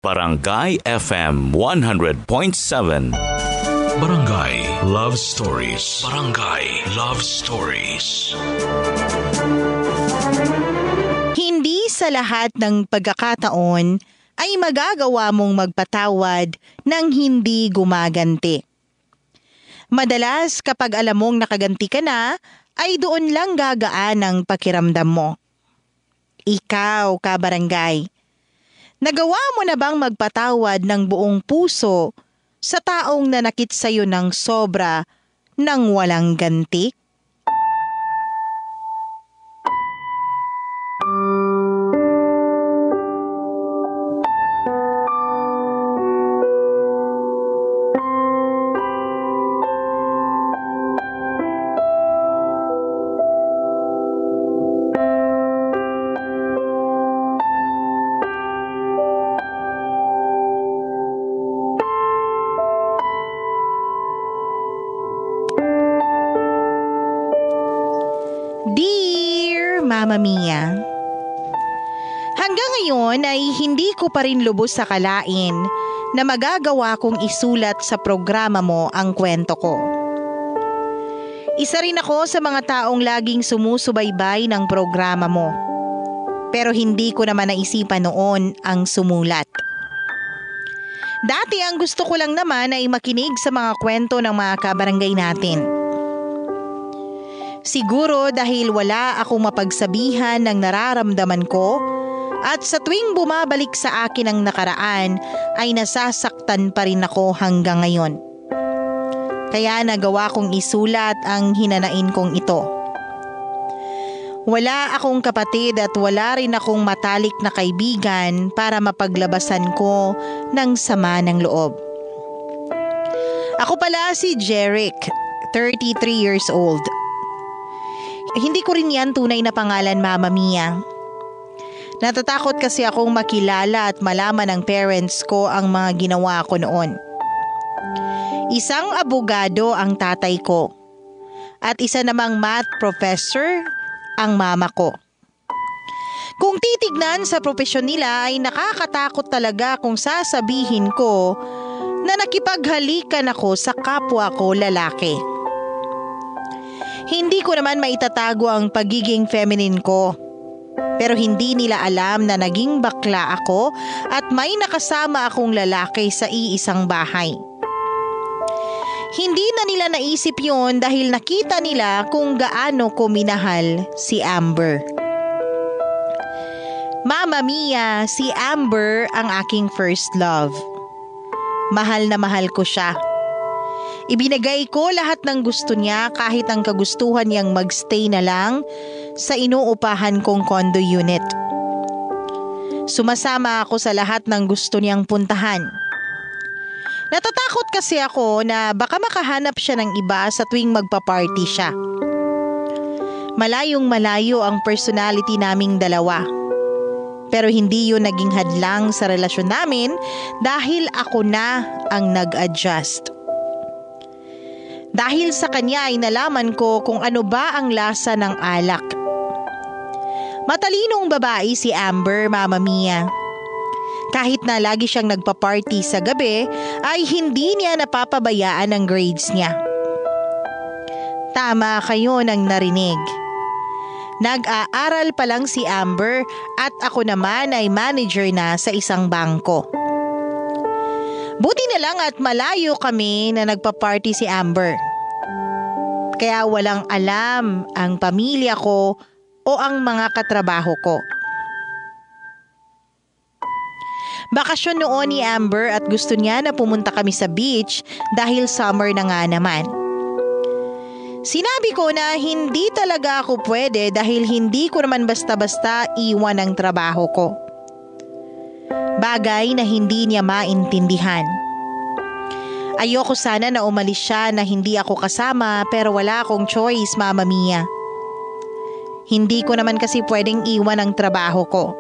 Barangay FM 100.7. Barangay Love Stories. Barangay Love Stories. Hindi sa lahat ng pagkakataon ay magagawa mong magpatawad ng hindi gumaganti. Madalas kapag alam mong nakaganti ka na, ay doon lang gagaan ang pakiramdam mo. Ikaw, kabarangay, nagawa mo na bang magpatawad ng buong puso sa taong nanakit sa'yo ng sobra nang walang ganti? Dear Mama Mia, hanggang ngayon ay hindi ko pa rin lubos sa kalain na magagawa kong isulat sa programa mo ang kwento ko. Isa rin ako sa mga taong laging sumusubaybay ng programa mo. Pero hindi ko naman naisipan noon ang sumulat. Dati ang gusto ko lang naman ay makinig sa mga kwento ng mga kabarangay natin. Siguro dahil wala akong mapagsabihan ng nararamdaman ko at sa tuwing bumabalik sa akin ang nakaraan ay nasasaktan pa rin ako hanggang ngayon. Kaya nagawa kong isulat ang hinanain kong ito. Wala akong kapatid at wala rin akong matalik na kaibigan para mapaglabasan ko ng sama ng loob. Ako pala si Jeric, 33 years old. Hindi ko rin yan tunay na pangalan, Mama Mia. Natatakot kasi akong makilala at malaman ng parents ko ang mga ginawa ko noon. Isang abogado ang tatay ko at isa namang math professor ang mama ko. Kung titignan sa propesyon nila ay nakakatakot talaga kung sasabihin ko na nakipaghalikan ako sa kapwa ko lalaki. Hindi ko naman maitatago ang pagiging feminine ko. Pero hindi nila alam na naging bakla ako at may nakasama akong lalaki sa iisang bahay. Hindi na nila naisip yon dahil nakita nila kung gaano ko minahal si Amber. Mama Mia, si Amber ang aking first love. Mahal na mahal ko siya. Ibinigay ko lahat ng gusto niya kahit ang kagustuhan niyang magstay na lang sa inuupahan kong condo unit. Sumasama ako sa lahat ng gusto niyang puntahan. Natatakot kasi ako na baka makahanap siya ng iba sa tuwing magpa-party siya. Malayong malayo ang personality naming dalawa. Pero hindi yun naging hadlang sa relasyon namin dahil ako na ang nag-adjust. Dahil sa kanya ay nalaman ko kung ano ba ang lasa ng alak. Matalinong babae si Amber, Mama Mia. Kahit na lagi siyang nagpa-party sa gabi, ay hindi niya napapabayaan ang grades niya. Tama kayo nang narinig. Nag-aaral pa lang si Amber at ako naman ay manager na sa isang bangko. Buti na lang at malayo kami na nagpa-party si Amber. Kaya walang alam ang pamilya ko o ang mga katrabaho ko. Bakasyon noon ni Amber at gusto niya na pumunta kami sa beach dahil summer na nga naman. Sinabi ko na hindi talaga ako pwede dahil hindi ko naman basta-basta iwan ang trabaho ko. Bagay na hindi niya maintindihan. Ayoko sana na umalis siya na hindi ako kasama pero wala akong choice, Mama Mia. Hindi ko naman kasi pwedeng iwan ang trabaho ko.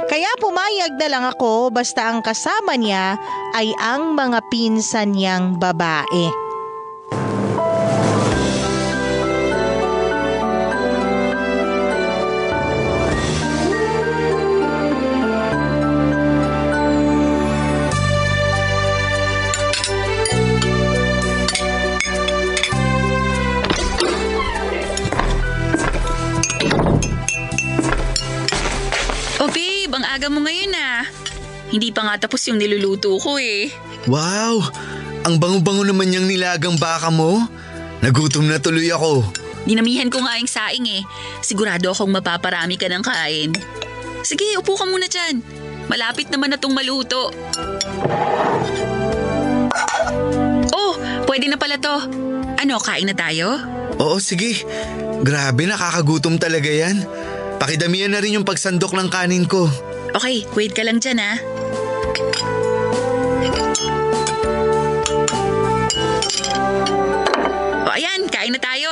Kaya pumayag na lang ako basta ang kasama niya ay ang mga pinsan niyang babae. na. Hindi pa nga tapos yung niluluto ko eh. Wow! Ang bango-bango naman yung nilagang baka mo. Nagutom na tuloy ako. Dinamihan ko nga yung saing eh. Sigurado akong mapaparami ka ng kain. Sige, upo ka muna dyan. Malapit naman na tong maluto. Oh, pwede na pala to. Ano, kain na tayo? Oo, sige. Grabe, nakakagutom talaga yan. Pakidamihan na rin yung pagsandok ng kanin ko. Okay, wait ka lang dyan ha. O ayan, kain na tayo.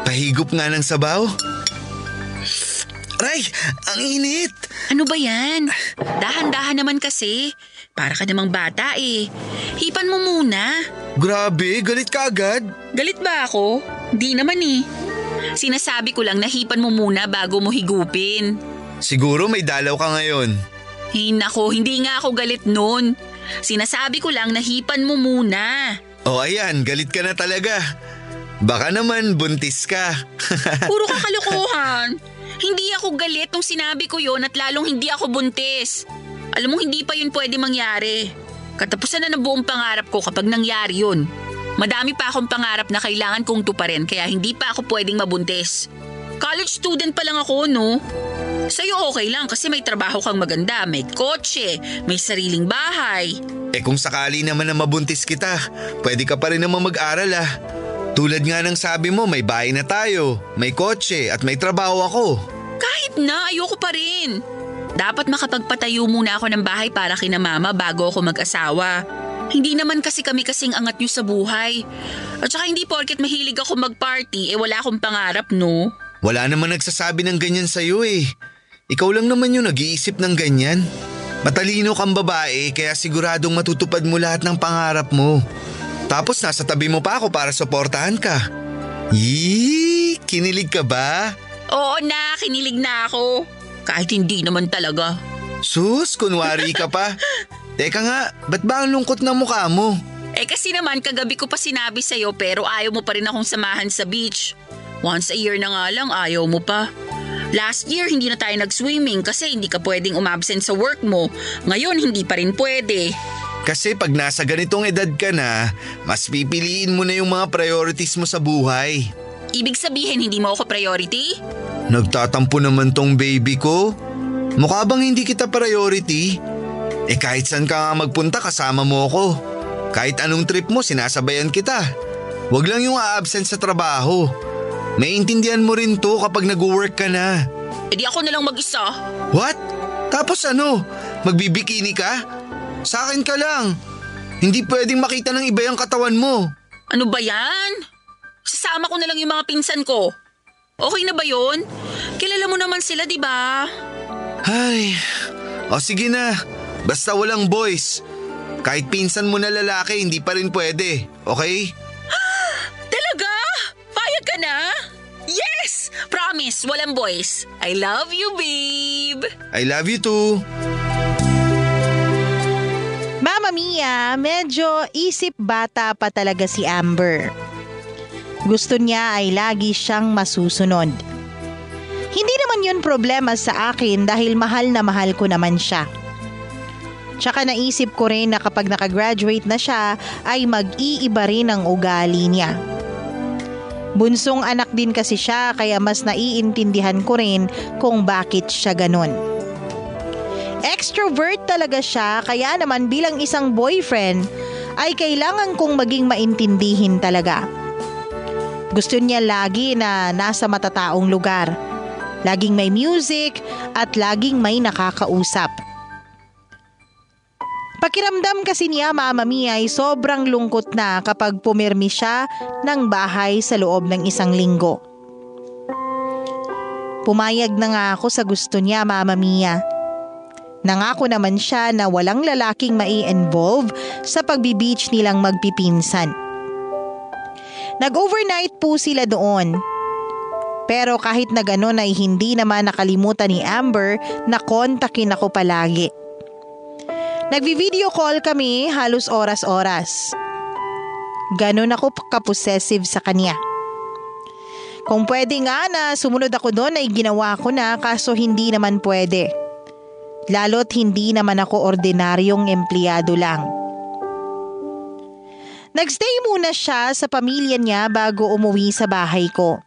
Pahigop nga ng sabaw. Aray, ang init! Ano ba yan? Dahan-dahan naman kasi. Para ka namang bata eh. Hipan mo muna. Grabe, galit ka agad. Galit ba ako? Di naman eh. Sinasabi ko lang na hipan mo muna bago mo higupin. Siguro may dalaw ka ngayon. Nako, hindi nga ako galit nun. Sinasabi ko lang na hipan mo muna. O ayan, galit ka na talaga. Baka naman buntis ka. Puro ka kalokohan. Hindi ako galit nung sinabi ko yon at lalong hindi ako buntis. Alam mo, hindi pa yun pwede mangyari. Katapusan na ng buong pangarap ko kapag nangyari yun. Madami pa akong pangarap na kailangan kong tuparin kaya hindi pa ako pwedeng mabuntis. College student pa lang ako, no? Sa'yo okay lang kasi may trabaho kang maganda, may kotse, may sariling bahay. Kung sakali naman na mabuntis kita, pwede ka pa rin naman mag-aral ah. Tulad nga ng sabi mo, may bahay na tayo, may kotse at may trabaho ako. Kahit na, ayoko pa rin. Dapat makapagpatayo muna ako ng bahay para kina mama bago ako mag-asawa. Hindi naman kasi kami kasing angat nyo sa buhay. At saka hindi porket mahilig ako mag-party, wala akong pangarap, no? Wala naman nagsasabi ng ganyan sa'yo eh. Ikaw lang naman yung nag-iisip ng ganyan. Matalino kang babae kaya siguradong matutupad mo lahat ng pangarap mo. Tapos nasa tabi mo pa ako para suportahan ka. Yee! Kinilig ka ba? Oo na, kinilig na ako. Kahit hindi naman talaga. Sus, kunwari ka pa. Teka nga, ba't ba ang lungkot na mukha mo? Kasi naman kagabi ko pa sinabi sa'yo pero ayaw mo pa rin akong samahan sa beach. Once a year na nga lang, ayaw mo pa. Last year, hindi na tayo nag-swimming kasi hindi ka pwedeng umabsent sa work mo. Ngayon, hindi pa rin pwede. Kasi pag nasa ganitong edad ka na, mas pipiliin mo na yung mga priorities mo sa buhay. Ibig sabihin, hindi mo ako priority? Nagtatampo naman tong baby ko. Mukha bang hindi kita priority? Kahit saan ka nga magpunta, kasama mo ako. Kahit anong trip mo, sinasabayan kita. Huwag lang yung a-absent sa trabaho. Maintindihan mo rin to kapag nag-work ka na. Di ako nalang mag-isa. What? Tapos ano? Magbibikini ka? Sa akin ka lang. Hindi pwedeng makita ng iba yung katawan mo. Ano ba yan? Sasama ko na lang yung mga pinsan ko. Okay na ba yun? Kilala mo naman sila, di ba? Ay, sige na. Basta walang boys. Kahit pinsan mo na lalaki, hindi pa rin pwede. Okay? Talaga? Payag ka na? Yes! Promise, walang boys. I love you, babe. I love you too. Mama Mia, medyo isip bata pa talaga si Amber. Gusto niya ay lagi siyang masusunod. Hindi naman yun problema sa akin dahil mahal na mahal ko naman siya. Tsaka naisip ko rin na kapag nakagraduate na siya ay mag-iiba rin ang ugali niya. Bunsong anak din kasi siya kaya mas naiintindihan ko rin kung bakit siya ganun. Extrovert talaga siya kaya naman bilang isang boyfriend ay kailangan kong maging maintindihin talaga. Gusto niya lagi na nasa matataong lugar. Laging may music at laging may nakakausap. Pakiramdam kasi niya, Mama Mia, ay sobrang lungkot na kapag pumirmi siya ng bahay sa loob ng 1 linggo. Pumayag na nga ako sa gusto niya, Mama Mia. Nangako naman siya na walang lalaking mai-involve sa pagbi-beach nilang magpipinsan. Nag-overnight po sila doon. Pero kahit na gano'n ay hindi naman nakalimutan ni Amber na kontakin ako palagi. Nagvi-video call kami halos oras-oras. Ganon ako ka-possessive sa kanya. Kung pwede nga na sumunod ako doon ay ginawa ko na kaso hindi naman pwede. Lalo't hindi naman ako ordinaryong empleyado lang. Nagstay muna siya sa pamilya niya bago umuwi sa bahay ko.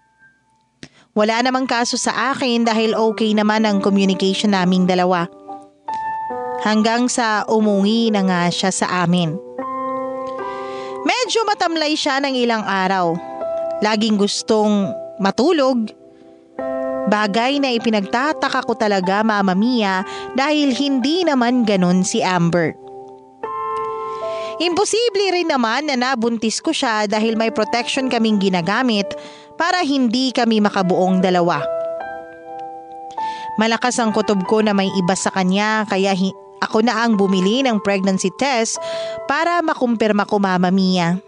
Wala namang kaso sa akin dahil okay naman ang communication naming dalawa. Hanggang sa umuwi na nga siya sa amin. Medyo matamlay siya ng ilang araw. Laging gustong matulog. Bagay na ipinagtataka ko talaga, Mama Mia, dahil hindi naman ganun si Amber. Imposible rin naman na nabuntis ko siya dahil may protection kaming ginagamit para hindi kami makabuong dalawa. Malakas ang kutob ko na may iba sa kanya kaya ako na ang bumili ng pregnancy test para makumpirma ko, Mama Mia.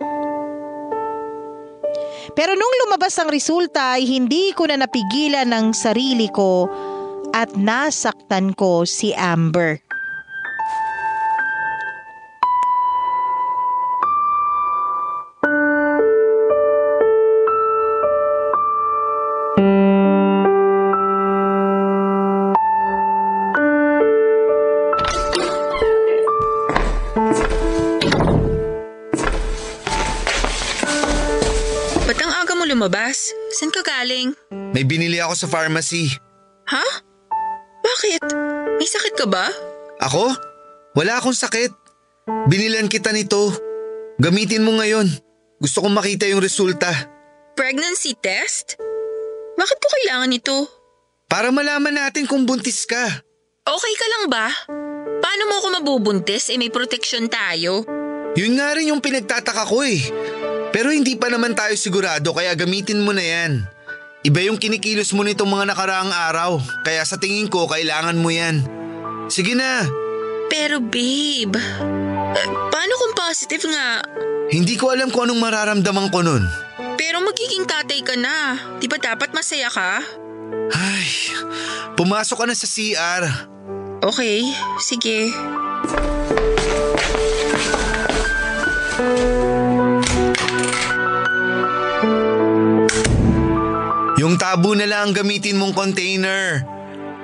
Pero nung lumabas ang resulta ay hindi ko na napigilan ng sarili ko at nasaktan ko si Amber. Lumabas? Saan ka galing? May binili ako sa pharmacy. Ha? Bakit? May sakit ka ba? Ako? Wala akong sakit. Binilan kita nito. Gamitin mo ngayon. Gusto kong makita yung resulta. Pregnancy test? Bakit ko kailangan ito? Para malaman natin kung buntis ka. Okay ka lang ba? Paano mo ako mabubuntis? May protection tayo. Yun nga rin yung pinagtataka ko eh. Pero hindi pa naman tayo sigurado kaya gamitin mo na yan. Iba yung kinikilos mo nitong mga nakaraang araw. Kaya sa tingin ko kailangan mo yan. Sige na. Pero babe, paano kung positive nga? Hindi ko alam kung anong mararamdaman ko nun. Pero magiging tatay ka na. Di ba dapat masaya ka? Ay, pumasok ka na sa CR. Okay, sige. Yung tabo na lang ang gamitin mong container.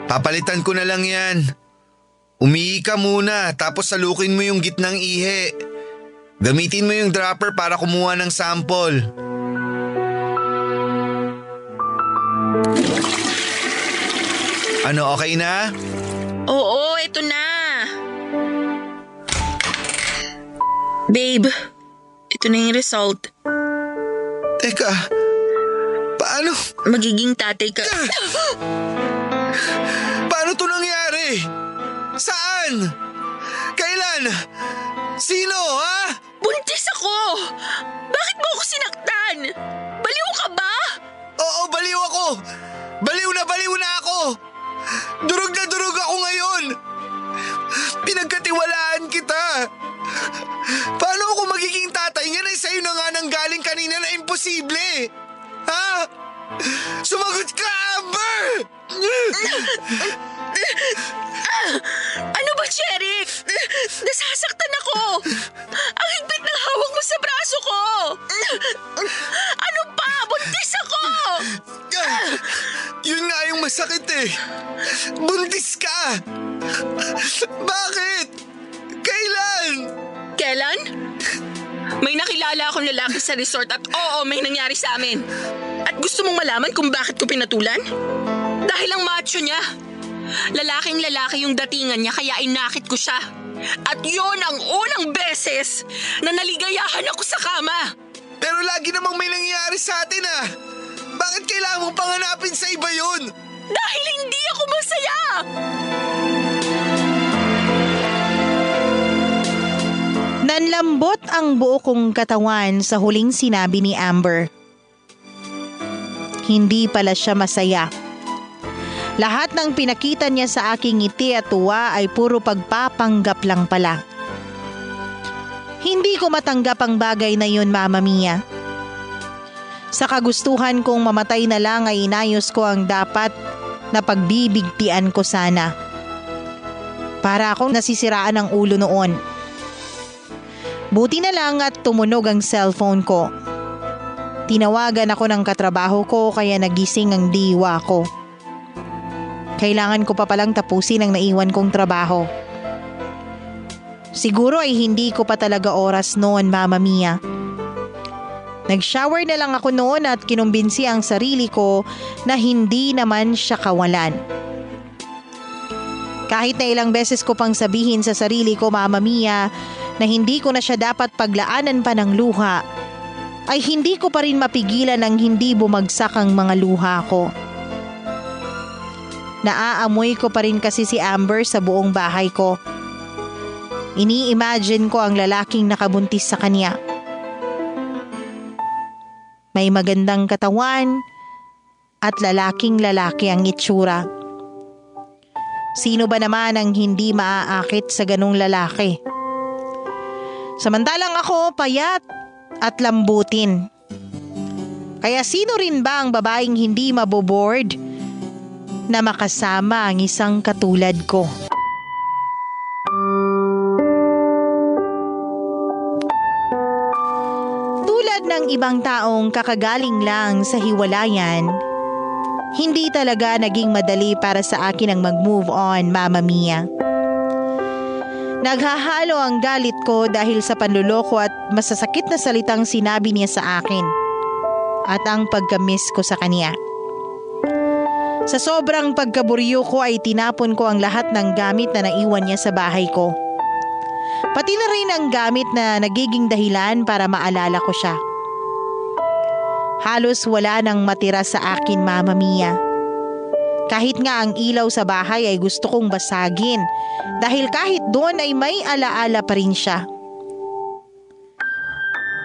Papalitan ko na lang yan. Umihi ka muna tapos salukin mo yung gitnang ihi. Gamitin mo yung dropper para kumuha ng sample. Ano, okay na? Oo, eto na. Babe, ito na yung result. Teka, paano? Magiging tatay ka. Paano to nangyari? Saan? Kailan? Sino, ha? Buntis ako! Bakit mo ako sinaktan? Baliw ka ba? Oo, baliw ako. Baliw na ako. Durog na durog ako ngayon. Pinagkatiwalaan kita. Paano ako magiging tatay? Nga na sa'yo na nga nanggaling kanina na imposible. Ha? Sumagot ka, Amber! Ano ba, Jeric? Nasasaktan ako. Ang higpit ng hawak mo sa braso ko. Ano pa? Buntis ako! Yun nga yung masakit eh. Buntis ka! Bakit? Kailan? Kailan? May nakilala akong lalaki sa resort at oo, may nangyari sa amin. At gusto mong malaman kung bakit ko pinatulan? Dahil ang macho niya. Lalaking lalaki yung datingan niya kaya inakit ko siya. At yun ang unang beses na naligayahan ako sa kama. Pero lagi namang may nangyayari sa atin ah. Bakit kailangan mong panganapin sa iba yun? Dahil hindi ako masaya. Nanlambot ang buo kong katawan sa huling sinabi ni Amber. Hindi pala siya masaya. Lahat ng pinakita niya sa aking ngiti at tuwa ay puro pagpapanggap lang pala. Hindi ko matanggap ang bagay na yun, Mama Mia. Sa kagustuhan kong mamatay na lang ay inayos ko ang dapat na pagbibigtian ko sana. Para akong nasisiraan ng ulo noon. Buti na lang at tumunog ang cellphone ko. Tinawagan ako ng katrabaho ko kaya nagising ang diwa ko. Kailangan ko pa palang tapusin ang naiwan kong trabaho. Siguro ay hindi ko pa talaga oras noon, Mama Mia. Nag-shower na lang ako noon at kinumbinsi ang sarili ko na hindi naman siya kawalan. Kahit na ilang beses ko pang sabihin sa sarili ko, Mama Mia, na hindi ko na siya dapat paglaanan pa ng luha, ay hindi ko pa rin mapigilan ang hindi bumagsak ang mga luha ko. Naaamoy ko pa rin kasi si Amber sa buong bahay ko. Ini-imagine ko ang lalaking nakabuntis sa kanya. May magandang katawan at lalaking lalaki ang itsura. Sino ba naman ang hindi maaakit sa ganung lalaki? Samantalang ako payat at lambutin. Kaya sino rin ba ang babaeng hindi maboboard na makasama ang isang katulad ko? Tulad ng ibang taong kakagaling lang sa hiwalayan, hindi talaga naging madali para sa akin ang mag-move on, Mama Mia. Naghahalo ang galit ko dahil sa panluloko at masasakit na salitang sinabi niya sa akin at ang pagka-miss ko sa kanya. Sa sobrang pagkaburyo ko ay tinapon ko ang lahat ng gamit na naiwan niya sa bahay ko. Pati na rin ang gamit na nagiging dahilan para maalala ko siya. Halos wala nang matira sa akin, Mama Mia. Kahit nga ang ilaw sa bahay ay gusto kong basagin dahil kahit doon ay may alaala pa rin siya.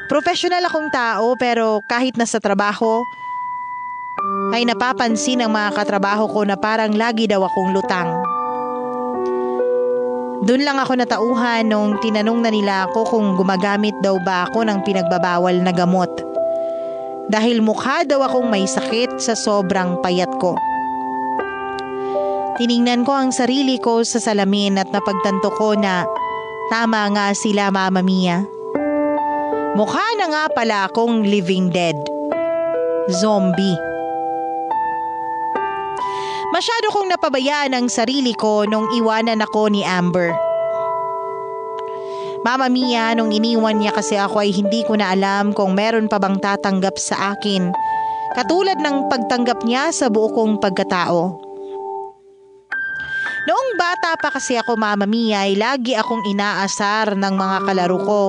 Professional akong tao pero kahit nasa trabaho, ay napapansin ng mga katrabaho ko na parang lagi daw akong lutang. Doon lang ako natauhan nung tinanong na nila ako kung gumagamit daw ba ako ng pinagbabawal na gamot. Dahil mukha daw akong may sakit sa sobrang payat ko. Tiningnan ko ang sarili ko sa salamin at napagtanto ko na tama nga sila, Mama Mia. Mukha na nga pala akong living dead. Zombie. Masyado kong napabayaan ang sarili ko nung iwanan ako ni Amber. Mama Mia, nung iniwan niya kasi ako ay hindi ko na alam kung meron pa bang tatanggap sa akin, katulad ng pagtanggap niya sa buo kong pagkatao. Noong bata pa kasi ako, Mama Mia, ay lagi akong inaasar ng mga kalaro ko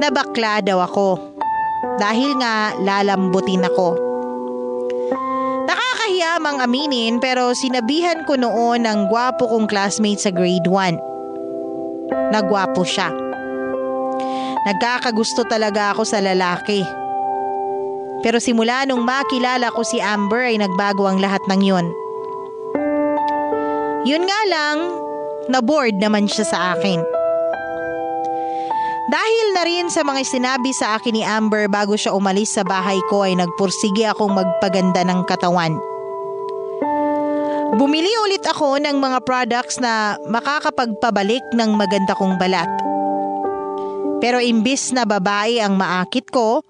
na bakla daw ako dahil nga lalambutin ako. Nakakahiya mang aminin pero sinabihan ko noon ng gwapo kong classmate sa grade 1. Nagwapo siya. Nagkakagusto talaga ako sa lalaki. Pero simula nung makilala ko si Amber ay nagbago ang lahat ng yun. Yun nga lang, na-bored naman siya sa akin. Dahil na rin sa mga sinabi sa akin ni Amber bago siya umalis sa bahay ko ay nagpursige akong magpaganda ng katawan. Bumili ulit ako ng mga products na makakapagpabalik ng maganda kong balat. Pero imbis na babae ang maakit ko,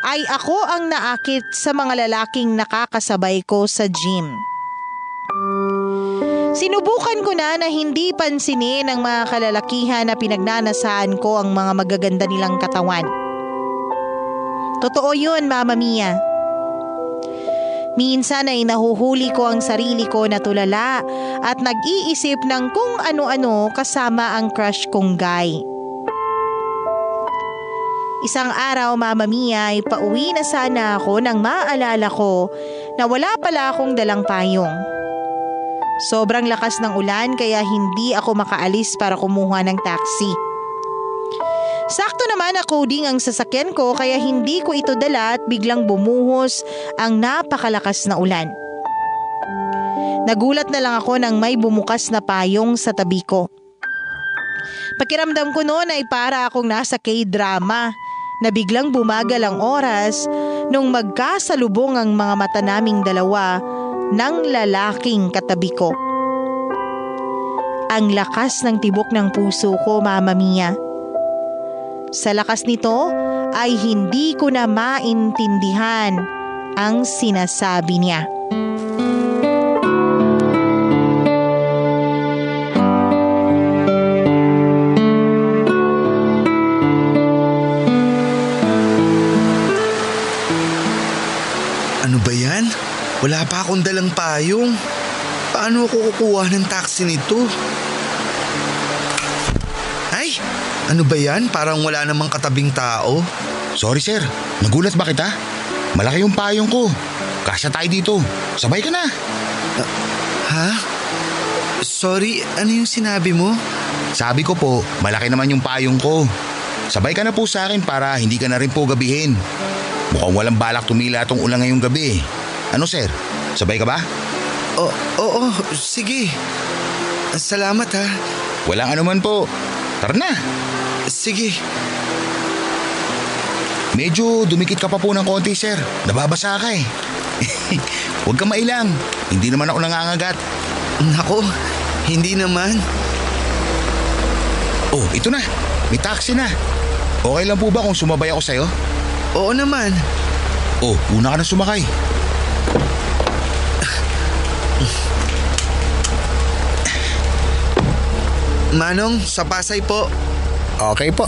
ay ako ang naakit sa mga lalaking nakakasabay ko sa gym. Sinubukan ko na hindi pansinin ng mga kalalakihan na pinagnanasahan ko ang mga magaganda nilang katawan. Totoo yun, Mama Mia. Minsan ay nahuhuli ko ang sarili ko na tulala at nag-iisip ng kung ano-ano kasama ang crush kong guy. Isang araw, Mama Mia, ay pauwi na sana ako nang maalala ko na wala pala akong dalang payong. Sobrang lakas ng ulan kaya hindi ako makaalis para kumuha ng taxi. Sakto naman na coding ang sasakyan ko kaya hindi ko ito dala at biglang bumuhos ang napakalakas na ulan. Nagulat na lang ako nang may bumukas na payong sa tabi ko. Pakiramdam ko noon ay para akong nasa K-drama na biglang bumagal ang oras nung magkasalubong ang mga mata naming dalawa ng lalaking katabi ko. Ang lakas ng tibok ng puso ko, Mama Mia. Sa lakas nito ay hindi ko na maintindihan ang sinasabi niya. akong dalang payong. Paano ako kukuha ng taxi nito? Ay, ano ba yan? Parang wala namang katabing tao. Sorry sir, nagulat ba kita? Malaki yung payong ko. Kasya tayo dito. Sabay ka na. Ha? Sorry, ano yung sinabi mo? Sabi ko po, malaki naman yung payong ko. Sabay ka na po sa akin para hindi ka na rin po gabihin. Mukhang walang balak tumila tong ulan ngayong gabi. Ano sir, sabay ka ba? Oo, sige. Salamat ha. Walang anuman po. Tara na. Sige. Medyo dumikit ka pa po ng konti sir. Nababasa ka eh. Huwag ka mailang. Hindi naman ako nangangagat. Nako, hindi naman. Oh, ito na. May taxi na. Okay lang po ba kung sumabay ako sa'yo? Oo naman. Oh, una ka na sumakay. Manong, sa Pasay po. Okay po.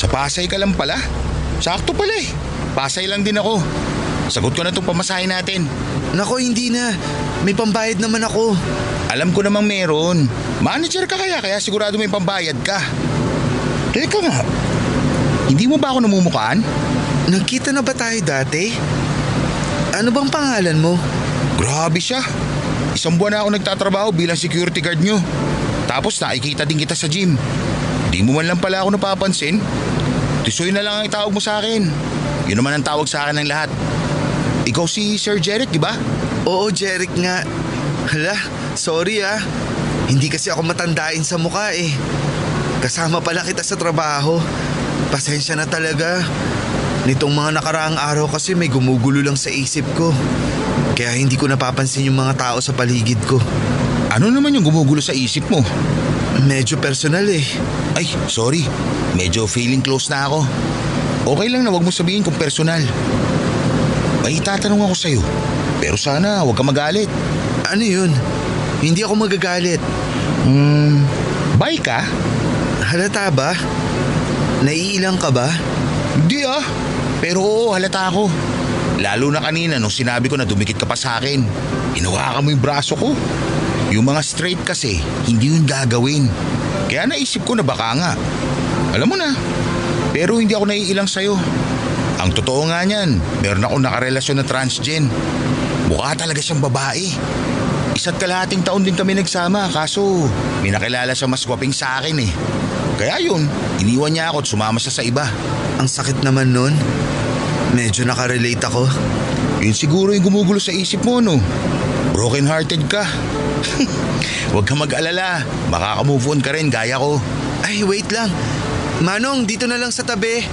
Sa Pasay ka lang pala? Sakto pala eh. Pasay lang din ako. Sagot ko na itong pamasahe natin. Nako, hindi na. May pambayad naman ako. Alam ko namang meron. Manager ka kaya sigurado may pambayad ka. Teka nga, hindi mo ba ako namumukaan? Nagkita na ba tayo dati? Ano bang pangalan mo? Grabe siya. 1 buwan na ako nagtatrabaho bilang security guard nyo. Tapos nakikita din kita sa gym. Di mo man lang pala ako napapansin. Tisoy na lang ang itawag mo sa akin. Yun naman ang tawag sa akin ng lahat. Ikaw si Sir Jeric, di ba? Oo, Jeric nga. Hala, sorry ah. Hindi kasi ako matandain sa mukha eh. Kasama pala kita sa trabaho. Pasensya na talaga. Nitong mga nakaraang araw kasi may gumugulo lang sa isip ko. Kaya hindi ko napapansin yung mga tao sa paligid ko. Ano naman yung gumugulo sa isip mo? Medyo personal eh. Ay, sorry. Medyo feeling close na ako. Okay lang na wag mo sabihin kung personal. May itatanong ako sa'yo. Pero sana wag ka magalit. Ano yun? Hindi ako magagalit. Bye ka? Halata ba? Naiilang ka ba? Hindi ah. Pero oo, halata ako. Lalo na kanina nung sinabi ko na dumikit ka pa sa akin. Hinawakan mo yung braso ko. Yung mga straight kasi, hindi yun gagawin. Kaya naisip ko na baka nga. Alam mo na. Pero hindi ako naiilang sa'yo. Ang totoo nga niyan, meron akong nakarelasyon na transgen. Mukha talaga siyang babae. 1.5 taon din kami nagsama, kaso may nakilala siya mas gwaping sa akin eh. Kaya yun, iniwan niya ako at sumama siya sa iba. Ang sakit naman nun. Medyo nakarelate ako. Yun siguro yung gumugulo sa isip mo, no? Broken hearted ka. Huwag ka mag-alala, makaka-move on ka rin gaya ko. Ay, wait lang. Manong, dito na lang sa tabi.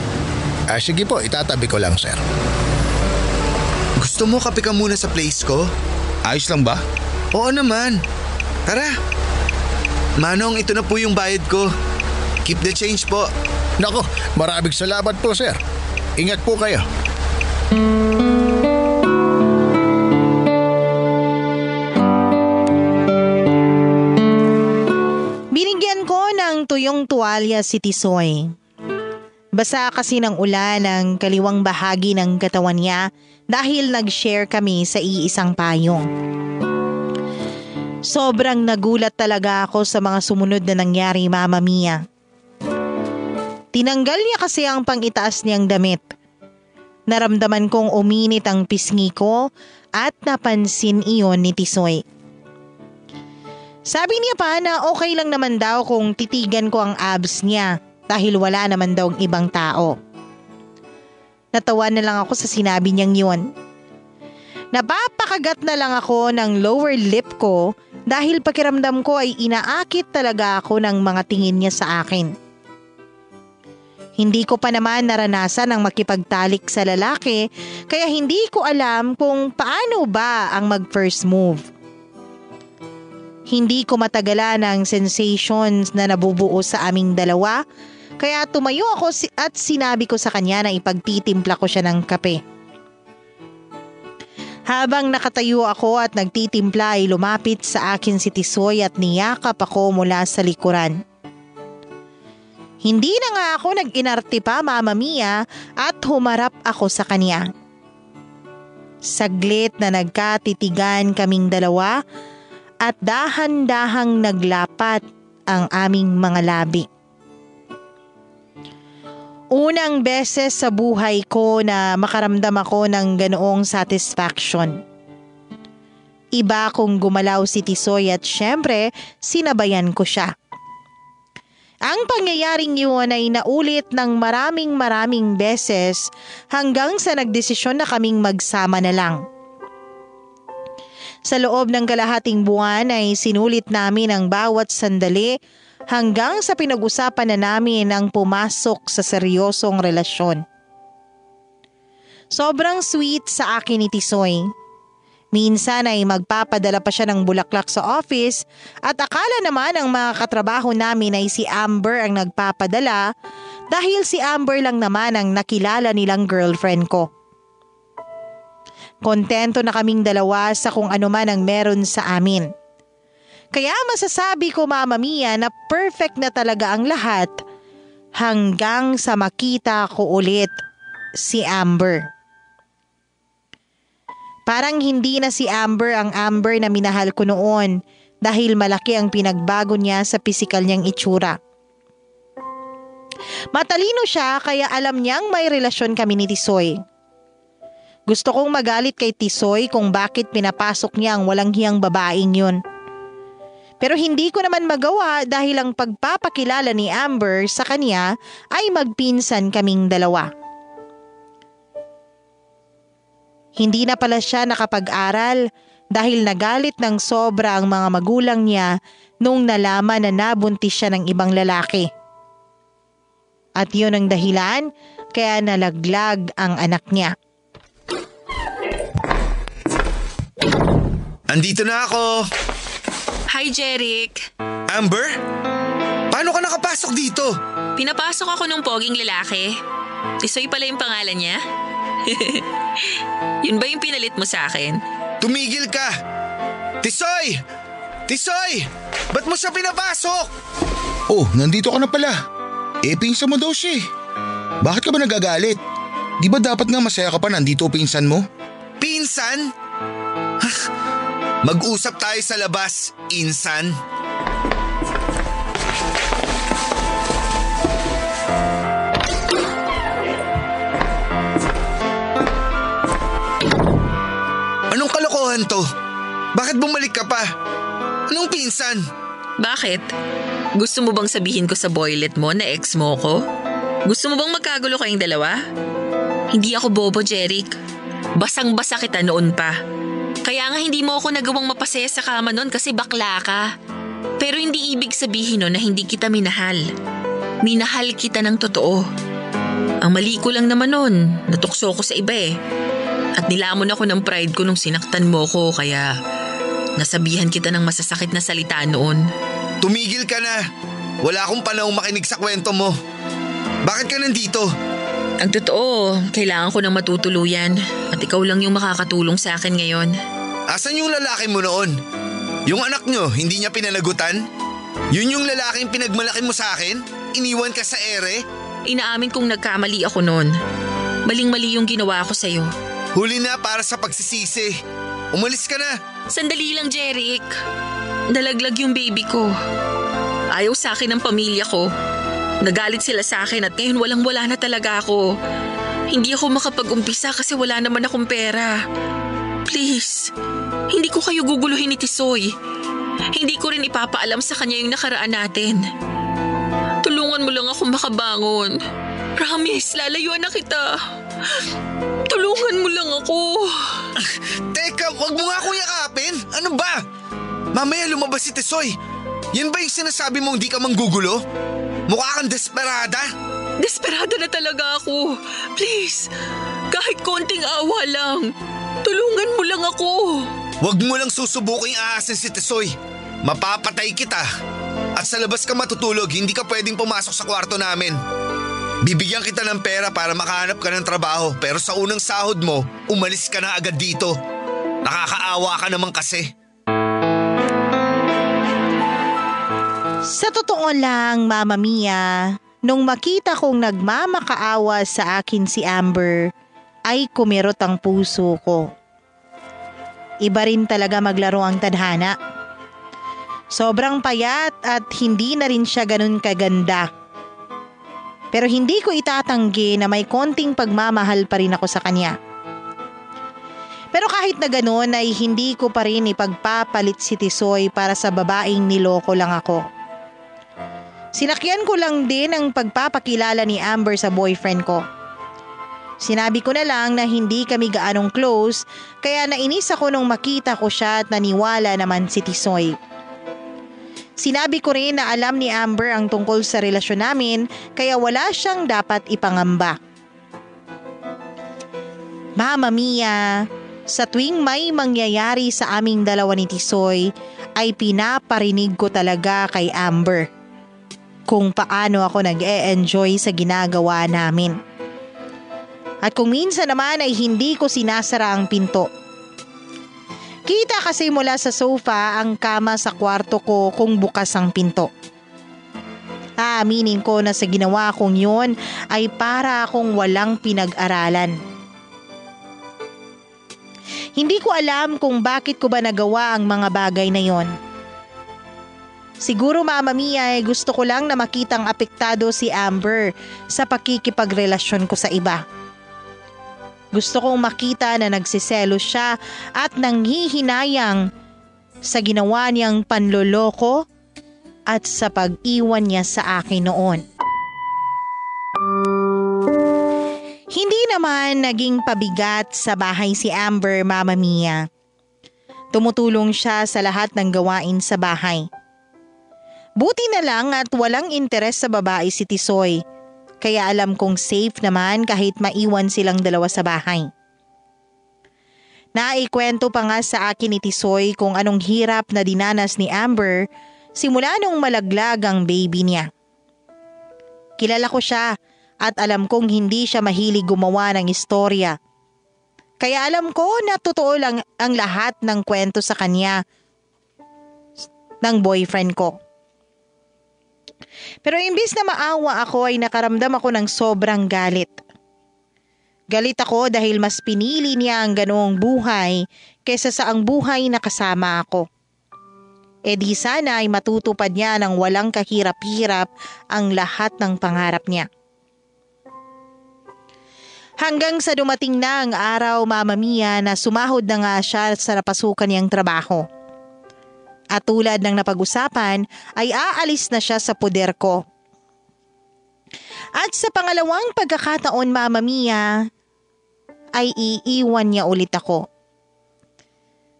Sige po, itatabi ko lang, sir. Gusto mo kape ka muna sa place ko? Ayos lang ba? Oo naman. Tara. Manong, ito na po yung bayad ko. Keep the change po. Nako, maraming salamat po, sir. Ingat po kayo. Binigyan ko ng tuyong tuwalya si Tisoy. Basa kasi ng ulan ang kaliwang bahagi ng katawan niya dahil nag-share kami sa iisang payong. Sobrang nagulat talaga ako sa mga sumunod na nangyari, Mama Mia. Tinanggal niya kasi ang pang-itaas niyang damit. Naramdaman kong uminit ang pisngi ko at napansin iyon ni Tisoy. Sabi niya pa na okay lang naman daw kung titigan ko ang abs niya dahil wala naman daw ibang tao. Natawa na lang ako sa sinabi niyang yun. Napapakagat na lang ako ng lower lip ko dahil pakiramdam ko ay inaakit talaga ako ng mga tingin niya sa akin. Hindi ko pa naman naranasan ang makipagtalik sa lalaki kaya hindi ko alam kung paano ba ang mag-first move. Hindi ko matagalan ang sensations na nabubuo sa aming dalawa kaya tumayo ako at sinabi ko sa kanya na ipagtitimpla ko siya ng kape. Habang nakatayo ako at nagtitimpla ay lumapit sa akin si Tisoy at niyakap ako mula sa likuran. Hindi na nga ako nag-inarte pa, Mama Mia, at humarap ako sa kanya. Saglit na nagkatitigan kaming dalawa at dahan-dahang naglapat ang aming mga labi. Unang beses sa buhay ko na makaramdam ako ng ganoong satisfaction. Iba kung gumalaw si Tisoy at syempre sinabayan ko siya. Ang pangyayaring yun ay naulit ng maraming beses hanggang sa nagdesisyon na kaming magsama na lang. Sa loob ng kalahating buwan ay sinulit namin ang bawat sandali hanggang sa pinag-usapan na namin ang pumasok sa seryosong relasyon. Sobrang sweet sa akin ni Tisoy. Minsan ay magpapadala pa siya ng bulaklak sa office at akala naman ang mga katrabaho namin ay si Amber ang nagpapadala dahil si Amber lang naman ang nakilala nilang girlfriend ko. Kontento na kaming dalawa sa kung ano man ang meron sa amin. Kaya masasabi ko, Mama Mia, na perfect na talaga ang lahat hanggang sa makita ko ulit si Amber. Parang hindi na si Amber ang Amber na minahal ko noon dahil malaki ang pinagbago niya sa pisikal niyang itsura. Matalino siya kaya alam niyang may relasyon kami ni Tisoy. Gusto kong magalit kay Tisoy kung bakit pinapasok niya ang walang hiyang babaeng yun. Pero hindi ko naman magawa dahil ang pagpapakilala ni Amber sa kanya ay magpinsan kaming dalawa. Hindi na pala siya nakapag-aral dahil nagalit ng sobra ang mga magulang niya nung nalaman na nabuntis siya ng ibang lalaki. At yun ang dahilan kaya nalaglag ang anak niya. Andito na ako. Hi, Jeric. Amber? Paano ka nakapasok dito? Pinapasok ako ng poging lalaki. Tisoy pala yung pangalan niya. Yun ba yung pinalit mo sa akin? Tumigil ka! Tisoy! Tisoy! Ba't mo siya pinapasok? Oh, nandito ka na pala. Pinsan mo daw siya. Bakit ka ba nagagalit? Di ba dapat nga masaya ka pa nandito pinsan mo? Pinsan? Mag-usap tayo sa labas, insan. Anong kalokohan to? Bakit bumalik ka pa? Anong pinsan? Bakit? Gusto mo bang sabihin ko sa boylet mo na ex mo ko? Gusto mo bang magkagulo kayong dalawa? Hindi ako bobo, Jeric. Basang-basa kita noon pa. Kaya nga hindi mo ako nagawang mapasaya sa kama noon kasi bakla ka. Pero hindi ibig sabihin nun na hindi kita minahal. Minahal kita ng totoo. Ang mali ko lang naman nun, natukso ko sa iba eh. At nilamon ako ng pride ko nung sinaktan mo ko kaya nasabihan kita ng masasakit na salita noon. Tumigil ka na. Wala akong panahong makinig sa kwento mo. Bakit ka nandito? Ang totoo, kailangan ko ng matutuluyan at ikaw lang yung makakatulong sa akin ngayon. Asan yung lalaki mo noon? Yung anak nyo, hindi niya pinanagutan? Yun yung lalaking pinagmalaki mo sa akin? Iniwan ka sa ere? Inaamin kong nagkamali ako noon. Maling-mali yung ginawa ko sa'yo. Huli na para sa pagsisisi. Umalis ka na. Sandali lang, Jeric. Nalaglag yung baby ko. Ayaw sa akin ng pamilya ko. Nagalit sila sa akin at ngayon walang-wala na talaga ako. Hindi ako makapag-umpisa kasi wala naman akong pera. Please, hindi ko kayo guguluhin ni Tisoy. Hindi ko rin ipapaalam sa kanya yung nakaraan natin. Tulungan mo lang ako makabangon. Promise, lalayuan na kita. Tulungan mo lang ako. Teka, wag mo nga akong yakapin. Ano ba? Mamaya lumabas si Tisoy. Yan ba yung sinasabi mong di ka manggugulo? Mukha kang desperada. Desperada na talaga ako. Please, kahit konting awa lang. Tulungan mo lang ako. Wag mo lang susubuking aasin si Tisoy. Mapapatay kita. At sa labas ka matutulog, hindi ka pwedeng pumasok sa kwarto namin. Bibigyan kita ng pera para makahanap ka ng trabaho pero sa unang sahod mo, umalis ka na agad dito. Nakakaawa ka naman kasi. Sa totoo lang, Mama Mia, nung makita kong nagmamakaawa sa akin si Amber, ay kumirot ang puso ko. Iba rin talaga maglaro ang tadhana. Sobrang payat at hindi na rin siya ganun kaganda. Pero hindi ko itatanggi na may konting pagmamahal pa rin ako sa kanya. Pero kahit na ganun ay hindi ko pa rin ipagpapalit si Tisoy para sa babaeng niloko lang ako. Sinakyan ko lang din ang pagpapakilala ni Amber sa boyfriend ko. Sinabi ko na lang na hindi kami gaanong close kaya nainis ako nung makita ko siya at naniwala naman si Tisoy. Sinabi ko rin na alam ni Amber ang tungkol sa relasyon namin kaya wala siyang dapat ipangamba. Mama Mia, sa tuwing may mangyayari sa aming dalawa ni Tisoy ay pinaparinig ko talaga kay Amber kung paano ako nag-e-enjoy sa ginagawa namin. At kung minsan naman ay hindi ko sinasara ang pinto. Kita kasi mula sa sofa ang kama sa kwarto ko kung bukas ang pinto. Aaminin ko na sa ginawa kong yun ay para akong walang pinag-aralan. Hindi ko alam kung bakit ko ba nagawa ang mga bagay na yon. Siguro Mama Mia ay gusto ko lang na makitang apektado si Amber sa pakikipagrelasyon ko sa iba. Gusto kong makita na nagsiselos siya at nanghihinayang sa ginawa niyang panloloko at sa pag-iwan niya sa akin noon. Hindi naman naging pabigat sa bahay si Amber, Mama Mia. Tumutulong siya sa lahat ng gawain sa bahay. Buti na lang at walang interes sa babae si Tisoy. Kaya alam kong safe naman kahit maiwan silang dalawa sa bahay. Naikwento pa nga sa akin ni Tisoy kung anong hirap na dinanas ni Amber simula nung malaglag ang baby niya. Kilala ko siya at alam kong hindi siya mahilig gumawa ng istorya. Kaya alam ko na totoo lang ang lahat ng kwento sa kanya ng boyfriend ko. Pero imbis na maawa ako ay nakaramdam ako ng sobrang galit. Galit ako dahil mas pinili niya ang ganoong buhay kaysa sa ang buhay na kasama ako. E di sana ay matutupad niya ng walang kahirap-hirap ang lahat ng pangarap niya. Hanggang sa dumating na ang araw, Mama Mia, na sumahod na nga siya sa napasukan niyang trabaho. At tulad ng napag-usapan ay aalis na siya sa poder ko. At sa pangalawang pagkakataon, Mama Mia, ay iiwan niya ulit ako.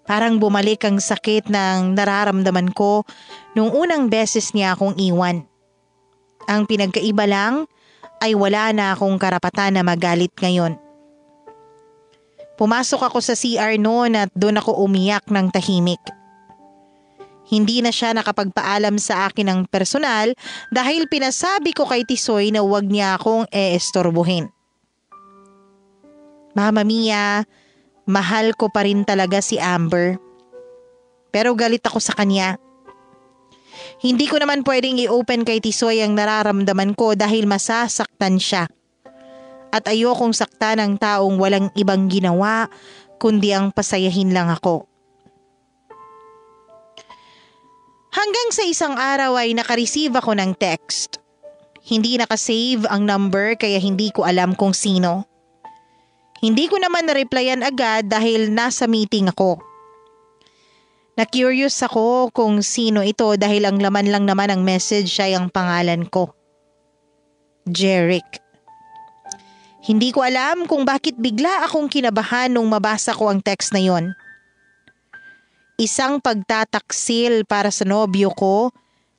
Parang bumalik ang sakit ng nararamdaman ko nung unang beses niya akong iwan. Ang pinagkaiba lang ay wala na akong karapatan na magalit ngayon. Pumasok ako sa CR noon at doon ako umiyak ng tahimik. Hindi na siya nakapagpaalam sa akin ng personal dahil pinasabi ko kay Tisoy na huwag niya akong eestorbohin. Mama Mia, mahal ko pa rin talaga si Amber. Pero galit ako sa kanya. Hindi ko naman pwedeng i-open kay Tisoy ang nararamdaman ko dahil masasaktan siya. At ayokong saktan ng taong walang ibang ginawa kundi ang pasayahin lang ako. Hanggang sa isang araw ay nakareceive ako ng text. Hindi nakasave ang number kaya hindi ko alam kung sino. Hindi ko naman na-replyan agad dahil nasa meeting ako. Na-curious ako kung sino ito dahil ang laman lang naman ng message ay ang pangalan ko. Jeric. Hindi ko alam kung bakit bigla akong kinabahan nung mabasa ko ang text na yon. Isang pagtataksil para sa nobyo ko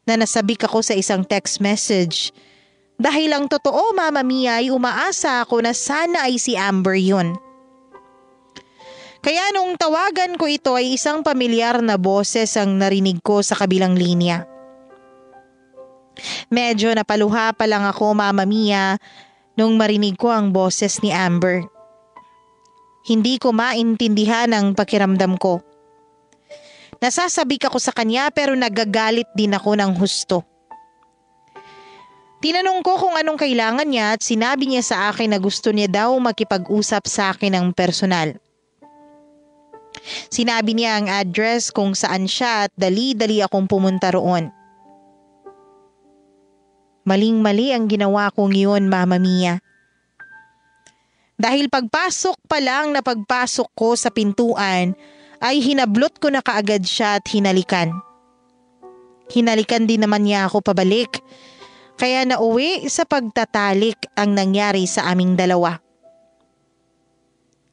na nasabik ako sa isang text message. Dahil ang totoo, Mama Mia, ay umaasa ako na sana ay si Amber yun. Kaya nung tawagan ko ito ay isang pamilyar na boses ang narinig ko sa kabilang linya. Medyo napaluha pa lang ako, Mama Mia, nung marinig ko ang boses ni Amber. Hindi ko maintindihan ang pakiramdam ko. Nasasabik ako sa kanya pero nagagalit din ako ng husto. Tinanong ko kung anong kailangan niya at sinabi niya sa akin na gusto niya daw makipag-usap sa akin ng personal. Sinabi niya ang address kung saan siya at dali-dali akong pumunta roon. Maling-mali ang ginawa kong iyon, Mama Mia. Dahil pagpasok pa lang na pagpasok ko sa pintuan ay hinablot ko na kaagad siya at hinalikan. Hinalikan din naman niya ako pabalik. Kaya nauwi sa pagtatalik ang nangyari sa aming dalawa.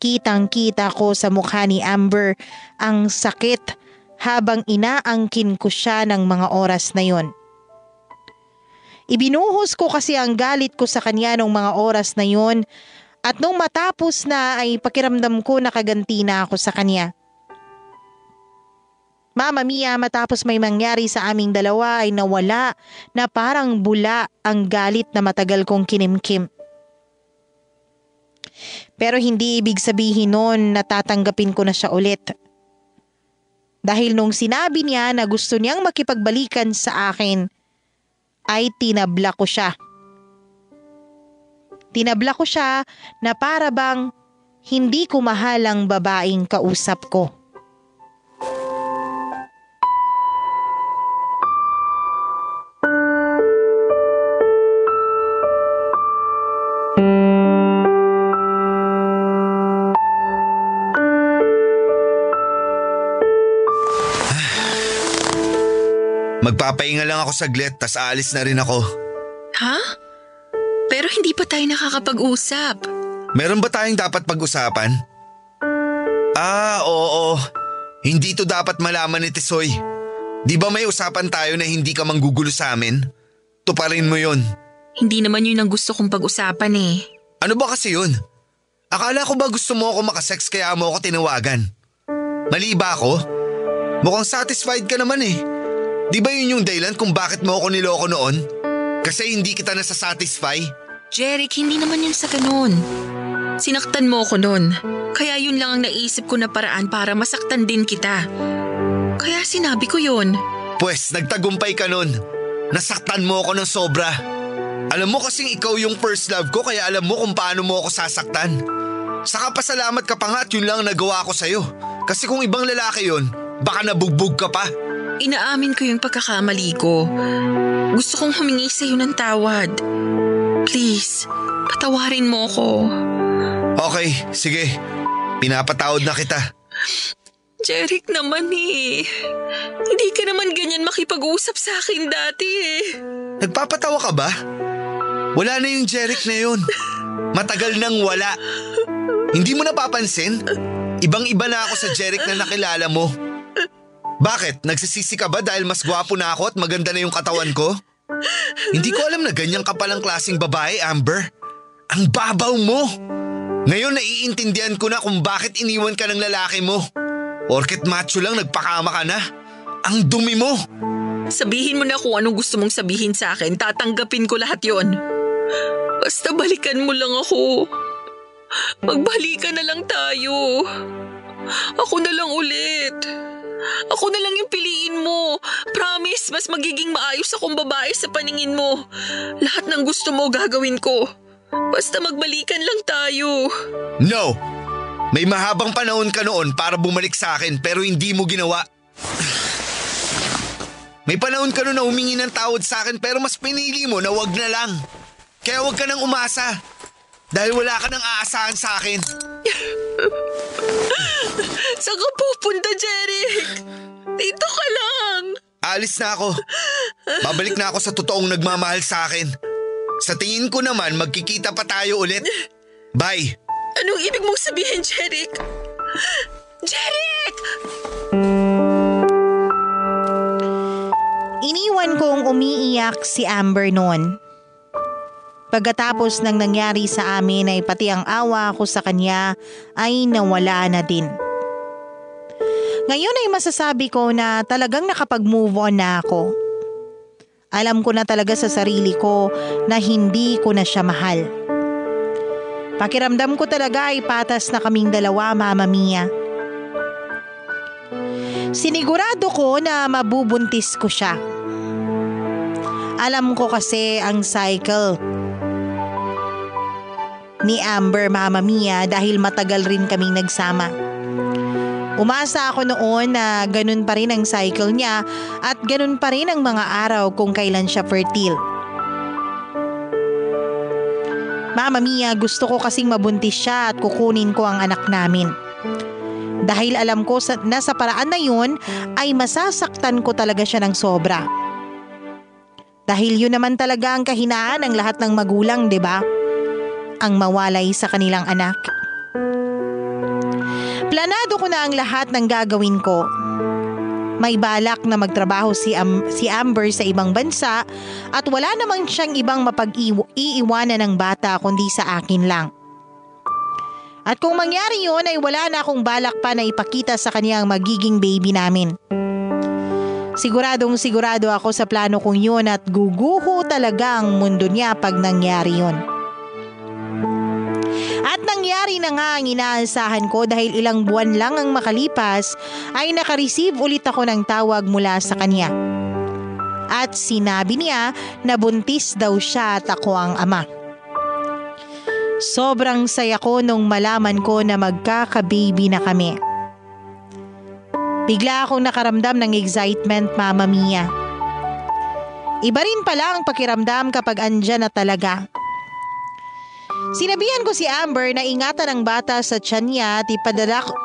Kitang-kita ko sa mukha ni Amber ang sakit habang inaangkin ko siya ng mga oras na yon. Ibinuhos ko kasi ang galit ko sa kanya nung mga oras na yon at nung matapos na ay pakiramdam ko nakaganti na ako sa kanya. Mama Mia, matapos may mangyari sa aming dalawa ay nawala na parang bula ang galit na matagal kong kinimkim. Pero hindi ibig sabihin nun na tatanggapin ko na siya ulit. Dahil nung sinabi niya na gusto niyang makipagbalikan sa akin, ay tinabla ko siya. Tinabla ko siya na para bang hindi ko mahal ang babaeng kausap ko. Magpapahinga lang ako saglit, tas aalis na rin ako. Ha? Pero hindi pa tayo nakakapag-usap. Meron ba tayong dapat pag-usapan? Oo. Hindi to dapat malaman ni Tisoy. Di ba may usapan tayo na hindi ka manggugulo sa amin? Tuparin mo yun. Hindi naman yun ang gusto kong pag-usapan eh. Ano ba kasi yun? Akala ko ba gusto mo ako makasex kaya mo ako tinawagan? Mali ba ako? Mukhang satisfied ka naman eh. Di ba yun yung dahilan kung bakit mo ako niloko noon? Kasi hindi kita nasasatisfy? Jeric, hindi naman yun sa ganun. Sinaktan mo ako noon. Kaya yun lang ang naisip ko na paraan para masaktan din kita. Kaya sinabi ko yun. Pwes, nagtagumpay ka nun. Nasaktan mo ako ng sobra. Alam mo kasing ikaw yung first love ko kaya alam mo kung paano mo ako sasaktan. Saka pasalamat ka pa nga at yun lang ang nagawa ko sa'yo. Kasi kung ibang lalaki yun, baka nabugbog ka pa. Inaamin ko yung pagkakamali ko. Gusto kong humingi sa'yo ng tawad. Please, patawarin mo ko. Okay, sige. Pinapatawad na kita. Jeric naman eh. Hindi ka naman ganyan makipag-usap sa akin dati eh. Nagpapatawa ka ba? Wala na yung Jeric na yun. Matagal nang wala. Hindi mo napapansin? Ibang-iba na ako sa Jeric na nakilala mo. Bakit? Nagsisisi ka ba dahil mas gwapo na ako at maganda na yung katawan ko? Hindi ko alam na ganyan ka palang klaseng babae, Amber. Ang babaw mo. Ngayon naiintindihan ko na kung bakit iniwan ka ng lalaki mo. Porket macho lang nagpakama ka na. Ang dumi mo. Sabihin mo na kung anong gusto mong sabihin sa akin. Tatanggapin ko lahat yon. Basta balikan mo lang ako. Magbalikan na lang tayo. Ako na lang ulit. Ako na lang yung piliin mo. Promise, mas magiging maayos akong babae sa paningin mo. Lahat ng gusto mo gagawin ko. Basta magbalikan lang tayo. No! May mahabang panahon ka noon para bumalik sa akin pero hindi mo ginawa. May panahon ka noon na humingi ng tawad sa akin pero mas pinili mo na wag na lang. Kaya wag ka nang umasa. Dahil wala ka nang aasahan sa akin. Saan ka pupunta, Jeric? Dito ka lang. Alis na ako. Babalik na ako sa totoong nagmamahal sa akin. Sa tingin ko naman magkikita pa tayo ulit. Bye. Anong ibig mong sabihin, Jeric? Jeric! Iniwan kong umiiyak si Amber noon. Pagkatapos ng nangyari sa amin ay pati ang awa ko sa kanya ay nawala na din. Ngayon ay masasabi ko na talagang nakapag-move on na ako. Alam ko na talaga sa sarili ko na hindi ko na siya mahal. Pakiramdam ko talaga ay patas na kaming dalawa, Mama Mia. Sinigurado ko na mabubuntis ko siya. Alam ko kasi ang cycle ni Amber, Mama Mia, dahil matagal rin kaming nagsama. Umasa ako noon na ganun pa rin ang cycle niya at ganun pa rin ang mga araw kung kailan siya fertile. Mama Mia, gusto ko kasing mabuntis siya at kukunin ko ang anak namin. Dahil alam ko na sa paraan na yun ay masasaktan ko talaga siya ng sobra. Dahil yun naman talaga ang kahinaan ng lahat ng magulang, 'di ba? Ang mawalay sa kanilang anak. Planado ko na ang lahat ng gagawin ko. May balak na magtrabaho si Amber sa ibang bansa at wala namang siyang ibang mapag-iiwanan ng bata kundi sa akin lang. At kung mangyari yun ay wala na akong balak pa na ipakita sa kanya ang magiging baby namin. Siguradong sigurado ako sa plano kong yun at guguho talaga ang mundo niya pag nangyari yun. At nangyari na nga ang inaasahan ko dahil ilang buwan lang ang makalipas ay nakareceive ulit ako ng tawag mula sa kanya. At sinabi niya na buntis daw siya at ako ang ama. Sobrang saya ko nung malaman ko na magkaka-baby na kami. Bigla akong nakaramdam ng excitement, Mama Mia. Iba rin pala ang pakiramdam kapag andyan na talaga. Sinabihan ko si Amber na ingatan ang bata sa tiyan niya at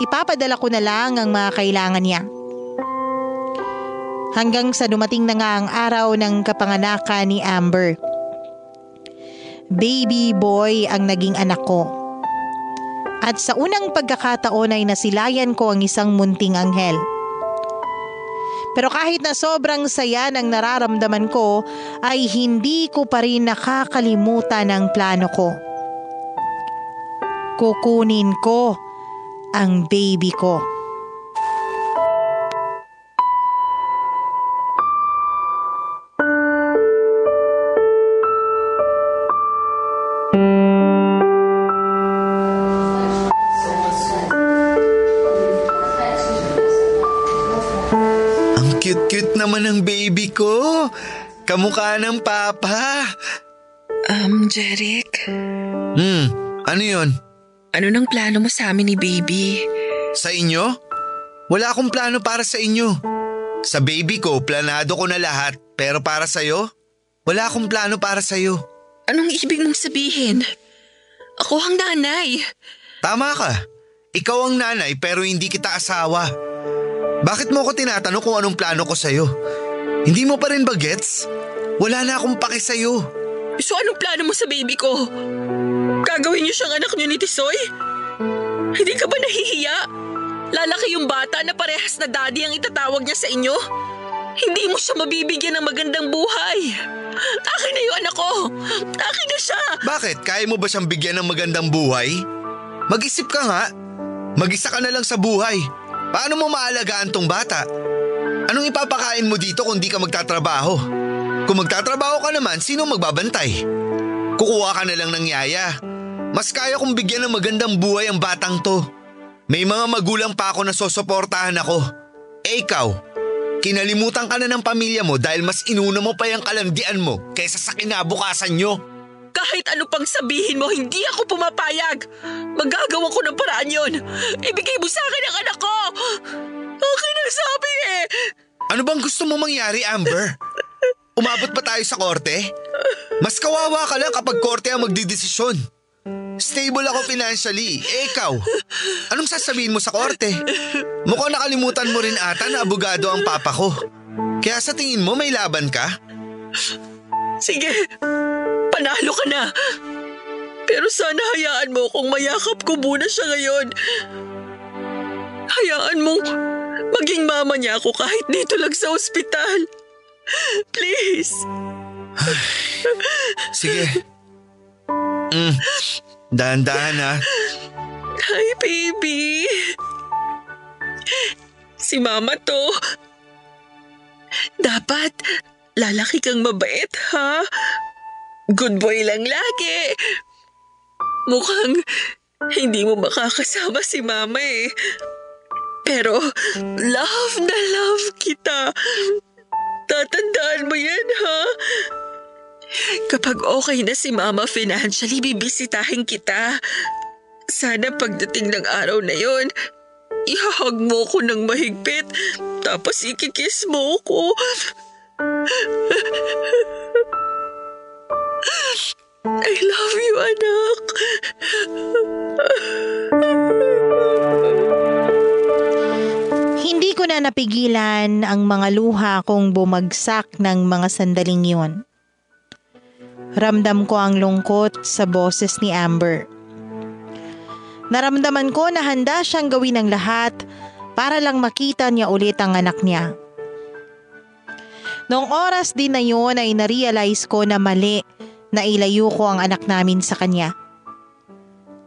ipapadala ko na lang ang mga kailangan niya. Hanggang sa dumating na nga ang araw ng kapanganakan ni Amber. Baby boy ang naging anak ko. At sa unang pagkakataon ay nasilayan ko ang isang munting anghel. Pero kahit na sobrang saya ng nararamdaman ko ay hindi ko pa rin nakakalimutan ang plano ko. Kukunin ko ang baby ko. Ang cute-cute naman ng baby ko. Kamukha ng papa. Jeric. Ano yun? Ano nang plano mo sa amin ni baby? Sa inyo? Wala akong plano para sa inyo. Sa baby ko, planado ko na lahat. Pero para sa'yo, wala akong plano para sa'yo. Anong ibig mong sabihin? Ako ang nanay. Tama ka. Ikaw ang nanay pero hindi kita asawa. Bakit mo ko tinatanong kung anong plano ko sa'yo? Hindi mo pa rin ba gets? Wala na akong paki sa'yo. So anong plano mo sa baby ko? Gagawin niyo siyang anak niyo ni Tisoy? Hindi ka ba nahihiya? Lalaki yung bata na parehas na daddy ang itatawag niya sa inyo? Hindi mo siya mabibigyan ng magandang buhay. Akin na yung anak ko. Akin na siya. Bakit? Kaya mo ba siyang bigyan ng magandang buhay? Mag-isip ka nga. Mag-isa ka na lang sa buhay. Paano mo maalagaan tong bata? Anong ipapakain mo dito kung di ka magtatrabaho? Kung magtatrabaho ka naman, sino magbabantay? Kukuha ka na lang ng yaya. Mas kaya kong bigyan ng magandang buhay ang batang to. May mga magulang pa ako na sosuportahan ako. Eh ikaw, kinalimutan ka na ng pamilya mo dahil mas inuna mo pa yung kalandian mo kaysa sa kinabukasan nyo. Kahit ano pang sabihin mo, hindi ako pumapayag. Magagawa ko ng paraan yun. Ibigay mo sa akin ang anak ko. Akin ang sabi eh. Ano bang gusto mo mangyari, Amber? Umabot ba tayo sa korte? Mas kawawa ka lang kapag korte ang magdidesisyon. Stable ako financially. Eh ikaw, anong sasabihin mo sa korte? Mukhang nakalimutan mo rin ata na abogado ang papa ko. Kaya sa tingin mo may laban ka? Sige, panalo ka na. Pero sana hayaan mo kung mayakap ko muna siya ngayon. Hayaan mong maging mama niya ako kahit dito lang sa ospital. Please. Sige. Dahan-dahan ha. Hi, baby. Si mama to. Dapat lalaki kang mabait, ha? Good boy lang lagi. Mukhang hindi mo makakasama si mama eh. Pero love na love kita. Tatandaan mo yan, ha? Kapag okay na si mama financially, bibisitahin kita. Sana pagdating ng araw na yon, ihahag mo ko ng mahigpit, tapos ikikiss mo ko. I love you, anak. Hindi ko na napigilan ang mga luha kong bumagsak ng mga sandaling yun. Ramdam ko ang lungkot sa boses ni Amber. Naramdaman ko na handa siyang gawin ang lahat para lang makita niya ulit ang anak niya. Noong oras din na yun ay narealize ko na mali na ilayo ko ang anak namin sa kanya.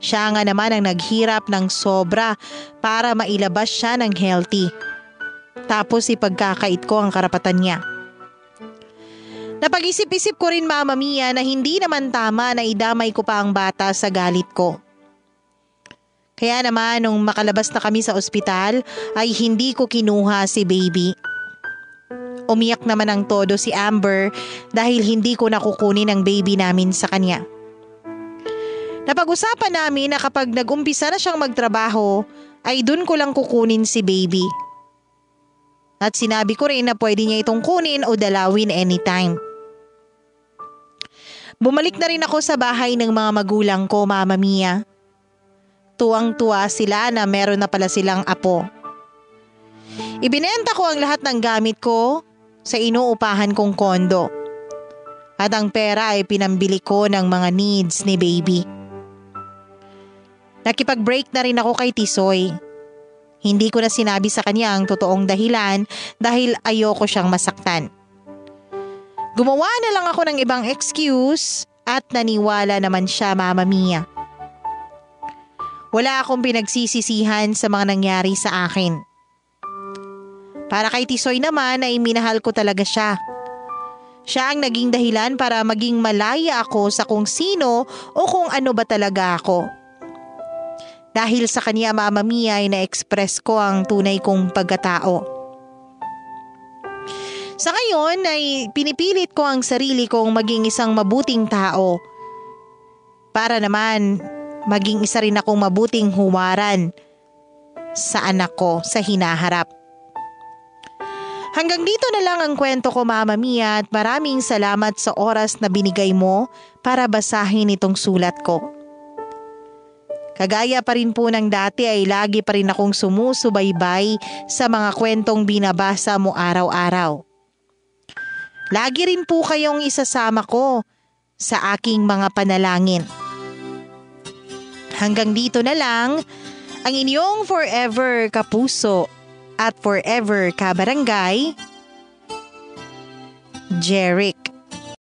Siya nga naman ang naghirap ng sobra para mailabas siya ng healthy. Tapos ipagkakait ko ang karapatan niya. Napag-isip-isip ko rin, Mama Mia, na hindi naman tama na idamay ko pa ang bata sa galit ko. Kaya naman nung makalabas na kami sa ospital ay hindi ko kinuha si baby. Umiyak naman ang todo si Amber dahil hindi ko nakukunin ang baby namin sa kanya. Napag-usapan namin na kapag nag-umpisa na siyang magtrabaho ay dun ko lang kukunin si baby. At sinabi ko rin na pwede niya itong kunin o dalawin anytime. Bumalik na rin ako sa bahay ng mga magulang ko, Mama Mia. Tuwang-tuwa sila na meron na pala silang apo. Ibinenta ko ang lahat ng gamit ko sa inuupahan kong kondo. At ang pera ay pinambili ko ng mga needs ni baby. Nakipag-break na rin ako kay Tisoy. Hindi ko na sinabi sa kanya ang totoong dahilan dahil ayoko siyang masaktan. Gumawa na lang ako ng ibang excuse at naniwala naman siya, Mama Mia. Wala akong pinagsisisihan sa mga nangyari sa akin. Para kay Tisoy naman ay minahal ko talaga siya. Siya ang naging dahilan para maging malaya ako sa kung sino o kung ano ba talaga ako. Dahil sa kanya, Mama Mia, ay na-express ko ang tunay kong pagkatao. Sa ngayon ay pinipilit ko ang sarili kong maging isang mabuting tao para naman maging isa rin akong mabuting huwaran sa anak ko sa hinaharap. Hanggang dito na lang ang kwento ko, Mama Mia, at maraming salamat sa oras na binigay mo para basahin itong sulat ko. Kagaya pa rin po ng dati ay lagi pa rin akong sumusubaybay sa mga kwentong binabasa mo araw-araw. Lagi rin po kayong isasama ko sa aking mga panalangin. Hanggang dito na lang ang inyong forever kapuso at forever kabarangay, Jeric.